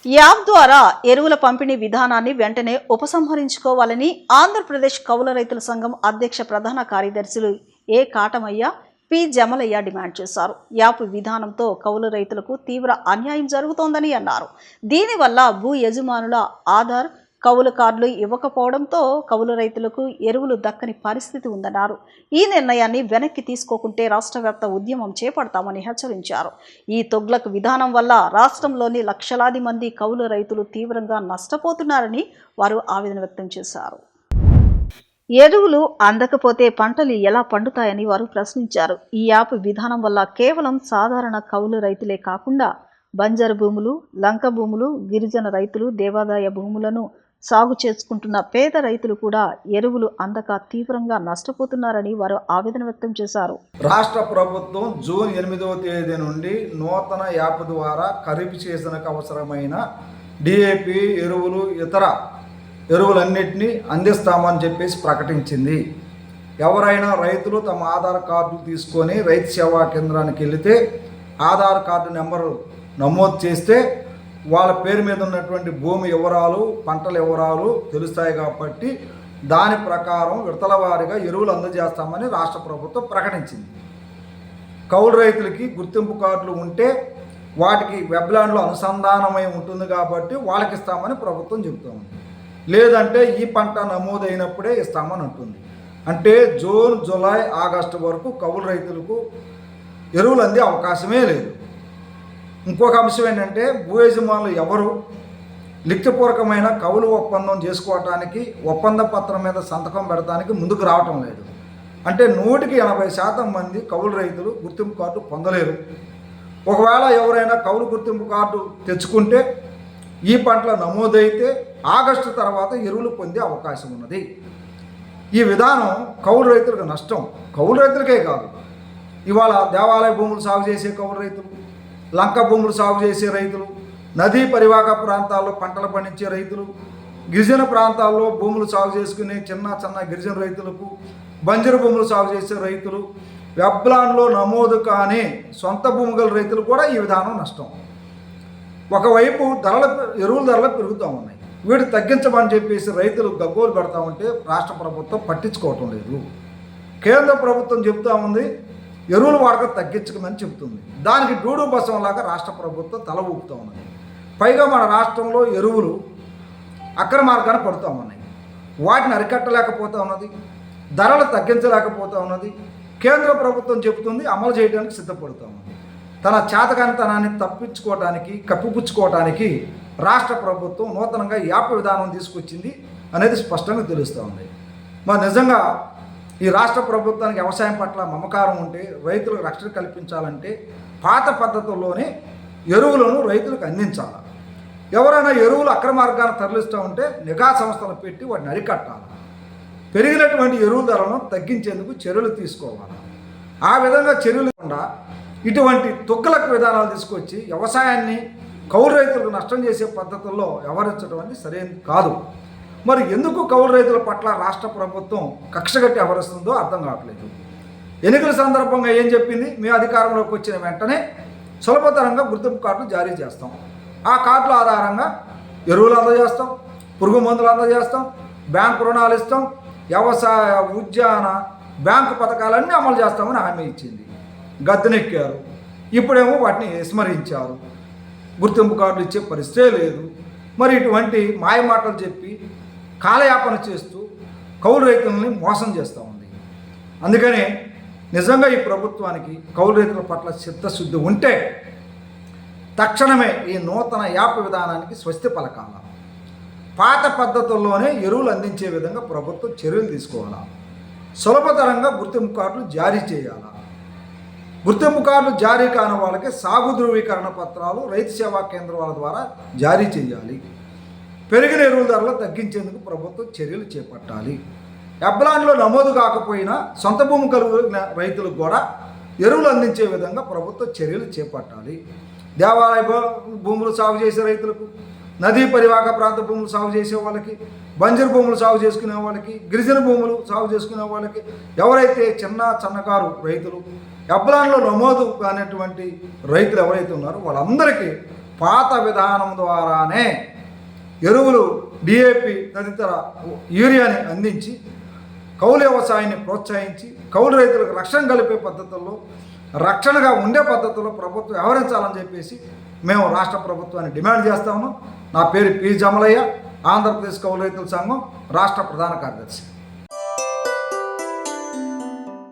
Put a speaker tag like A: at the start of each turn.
A: App ద్వారా ఎరువుల పంపిణీ విధానాన్ని వెంటనే ఉపసంహరించుకోవాలని ఆంధ్రప్రదేశ్ కౌలు రైతుల సంఘం అధ్యక్ష ప్రధాన కార్యదర్శులు ఏ కాటమయ్య, పి జమలయ్య డిమాండ్ చేశారు. యాప్ విధానంతో కౌలు రైతులకు తీవ్ర అన్యాయం జరుగుతోందని అన్నారు. దీనివల్ల భూ యజమానుల ఆధార్, కౌలు కార్డులు ఇవ్వకపోవడంతో కౌలు రైతులకు ఎరువులు దక్కని పరిస్థితి ఉందన్నారు. ఈ నిర్ణయాన్ని వెనక్కి తీసుకోకుంటే రాష్ట్ర వ్యాప్త ఉద్యమం చేపడతామని హెచ్చరించారు. ఈ తొగ్లక్ విధానం వల్ల రాష్ట్రంలోని లక్షలాది మంది కౌలు రైతులు తీవ్రంగా నష్టపోతున్నారని వారు ఆవేదన వ్యక్తం చేశారు. ఎరువులు అందకపోతే పంటలు ఎలా పండుతాయని వారు ప్రశ్నించారు. ఈ యాప్ విధానం వల్ల కేవలం సాధారణ కౌలు రైతులే కాకుండా బంజరు భూములు, లంక భూములు, గిరిజన రైతులు, దేవాదాయ భూములను సాగు చేసుకుంటున్న పేద రైతులు కూడా ఎరువులు అందక తీవ్రంగా నష్టపోతున్నారని వారు ఆవేదన వ్యక్తం చేశారు.
B: రాష్ట్ర ప్రభుత్వం జూన్ 8వ తేదీ నుండి నూతన యాప్ ద్వారా ఖరీఫ్ సీజన్కు అవసరమైన డిఏపి ఎరువులు, ఇతర ఎరువులన్నింటినీ అందిస్తామని చెప్పేసి ప్రకటించింది. ఎవరైనా రైతులు తమ ఆధార్ కార్డు తీసుకొని రైతు సేవా కేంద్రానికి వెళితే ఆధార్ కార్డు నెంబరు నమోదు చేస్తే వాళ్ళ పేరు మీద ఉన్నటువంటి భూమి వివరాలు, పంటల వివరాలు తెలుస్తాయి. కాబట్టి దాని ప్రకారం విడతల వారీగా ఎరువులు అందజేస్తామని రాష్ట్ర ప్రభుత్వం ప్రకటించింది. కౌలు రైతులకి గుర్తింపు కార్డులు ఉంటే వాటికి వెబ్లాండ్లో అనుసంధానమై ఉంటుంది కాబట్టి వాళ్ళకి ఇస్తామని ప్రభుత్వం చెబుతోంది. లేదంటే ఈ పంట నమోదైనప్పుడే ఇస్తామని అంటుంది. అంటే జూన్, జూలై, ఆగస్టు వరకు కౌలు రైతులకు ఎరువులు అందే అవకాశమే లేదు. ఇంకొక అంశం ఏంటంటే భూ యజమానులు ఎవరు లిఖితపూర్వకమైన కౌలు ఒప్పందం చేసుకోవటానికి, ఒప్పంద పత్రం మీద సంతకం పెడటానికి ముందుకు రావటం లేదు. అంటే 100% మంది కౌలు రైతులు గుర్తింపు కార్డు పొందలేరు. ఒకవేళ ఎవరైనా కౌలు గుర్తింపు కార్డు తెచ్చుకుంటే ఈ పంటల నమోదైతే ఆగస్టు తర్వాత ఎరువులు పొందే అవకాశం ఉన్నది. ఈ విధానం కౌలు రైతులకు నష్టం. కౌలు రైతులకే కాదు, ఇవాళ దేవాలయ భూములు సాగు చేసే కౌలు రైతులు, లంక భూములు సాగు చేసే రైతులు, నదీ పరివాహక ప్రాంతాల్లో పంటలు పండించే రైతులు, గిరిజన ప్రాంతాల్లో భూములు సాగు చేసుకునే చిన్న గిరిజన రైతులకు, బంజరు భూములు సాగు చేసే రైతులు, వెబ్లాండ్లో నమోదు కాని సొంత భూమి గల రైతులు కూడా ఈ విధానం నష్టం. ఒకవైపు ఎరువుల ధరలు పెరుగుతూ ఉన్నాయి. వీటి తగ్గించమని చెప్పేసి రైతులు గగ్గోలు పెడతా ఉంటే రాష్ట్ర ప్రభుత్వం పట్టించుకోవటం లేదు. కేంద్ర ప్రభుత్వం చెబుతూ ఉంది ఎరువుల వాడకం తగ్గించమని చెబుతుంది. దానికి డూడు బసంలాగా రాష్ట్ర ప్రభుత్వం తల ఊపుతూ ఉన్నది. పైగా మన రాష్ట్రంలో ఎరువులు అక్రమ మార్గాన పడుతూ ఉన్నాయి. వాటిని అరికట్టలేకపోతూ ఉన్నది, ధరలు తగ్గించలేకపోతూ ఉన్నది. కేంద్ర ప్రభుత్వం చెబుతుంది, అమలు చేయడానికి సిద్ధపడుతూ ఉంది. తన చేతకానితనాన్ని తప్పించుకోవడానికి, కప్పిపుచ్చుకోవడానికి రాష్ట్ర ప్రభుత్వం నూతనంగా యాప్ విధానం తీసుకొచ్చింది అనేది స్పష్టంగా తెలుస్తూ ఉంది. మరి నిజంగా ఈ రాష్ట్ర ప్రభుత్వానికి వ్యవసాయం పట్ల మమకారం ఉంటే, రైతులకు రక్షణ కల్పించాలంటే పాత పద్ధతుల్లోనే ఎరువులను రైతులకు అందించాలి. ఎవరైనా ఎరువులు అక్రమ మార్గాన్ని తరలిస్తూ ఉంటే నిఘా సంస్థలు పెట్టి వాటిని అరికట్టాలి. పెరిగినటువంటి ఎరువుల ధరలను తగ్గించేందుకు చర్యలు తీసుకోవాలి. ఆ విధంగా చర్యలు లేకుండా ఇటువంటి తుగ్గలకు విధానాలు తీసుకొచ్చి వ్యవసాయాన్ని కౌలు రైతులకు నష్టం చేసే పద్ధతుల్లో వ్యవహరించడం అనేది సరైనది కాదు. మరి ఎందుకు కౌలు రైతుల పట్ల రాష్ట్ర ప్రభుత్వం కక్షగట్టి వ్యవహరిస్తుందో అర్థం కావట్లేదు. ఎన్నికల సందర్భంగా ఏం చెప్పింది, మీ అధికారంలోకి వచ్చిన వెంటనే సులభతరంగా గుర్తింపు కార్డులు జారీ చేస్తాం, ఆ కార్డుల ఆధారంగా ఎరువులు అందజేస్తాం, పురుగు మందులు అందజేస్తాం, బ్యాంకు రుణాలు ఇస్తాం, వ్యవసాయ, ఉద్యాన, బ్యాంకు పథకాలన్నీ అమలు చేస్తామని హామీ ఇచ్చింది. గద్దెనెక్కారు. ఇప్పుడేమో వాటిని విస్మరించారు. గుర్తింపు కార్డులు ఇచ్చే పరిస్థితే లేదు. మరి ఇటువంటి మాయమాటలు చెప్పి కాలయాపన చేస్తూ కౌలు రైతులని మోసం చేస్తూ ఉంది. అందుకని నిజంగా ఈ ప్రభుత్వానికి కౌలు రైతుల పట్ల చిత్తశుద్ధి ఉంటే తక్షణమే ఈ నూతన యాప్ విధానానికి స్వస్తి పలకాల. పాత పద్ధతుల్లోనే ఎరువులు అందించే విధంగా ప్రభుత్వం చర్యలు తీసుకోవాలా. సులభతరంగా గుర్తింపు కార్డులు జారీ చేయాలా. గుర్తింపు కార్డులు జారీ కాని వాళ్ళకి సాగు ధృవీకరణ పత్రాలు రైతు సేవా కేంద్రాల ద్వారా జారీ చేయాలి. పెరిగిన ఎరువుల ధరలు తగ్గించేందుకు ప్రభుత్వం చర్యలు చేపట్టాలి. వెబ్లాండ్లో నమోదు కాకపోయినా సొంత భూమి కలిగిన రైతులకు కూడా ఎరువులు అందించే విధంగా ప్రభుత్వం చర్యలు చేపట్టాలి. దేవాలయ భూములు సాగు చేసే రైతులకు, నదీ పరివాహక ప్రాంత భూములు సాగు చేసే వాళ్ళకి, బంజరు భూములు సాగు చేసుకునే వాళ్ళకి, గిరిజన భూములు సాగు చేసుకునే వాళ్ళకి, ఎవరైతే చిన్నకారు రైతులు వెబ్లాండ్లో నమోదు కానటువంటి రైతులు ఎవరైతే ఉన్నారో వాళ్ళందరికీ పాత విధానం ద్వారానే ఎరువులు డిఏపి తదితర యూరియాని అందించి కౌలు వ్యవసాయాన్ని ప్రోత్సహించి కౌలు రైతులకు రక్షణ కలిపే పద్ధతుల్లో రక్షణగా ఉండే పద్ధతుల్లో ప్రభుత్వం వ్యవహరించాలని చెప్పేసి మేము రాష్ట్ర ప్రభుత్వాన్ని డిమాండ్ చేస్తాము. నా పేరు పి జమలయ్య, ఆంధ్రప్రదేశ్ కౌలు రైతుల సంఘం రాష్ట్ర ప్రధాన కార్యదర్శి.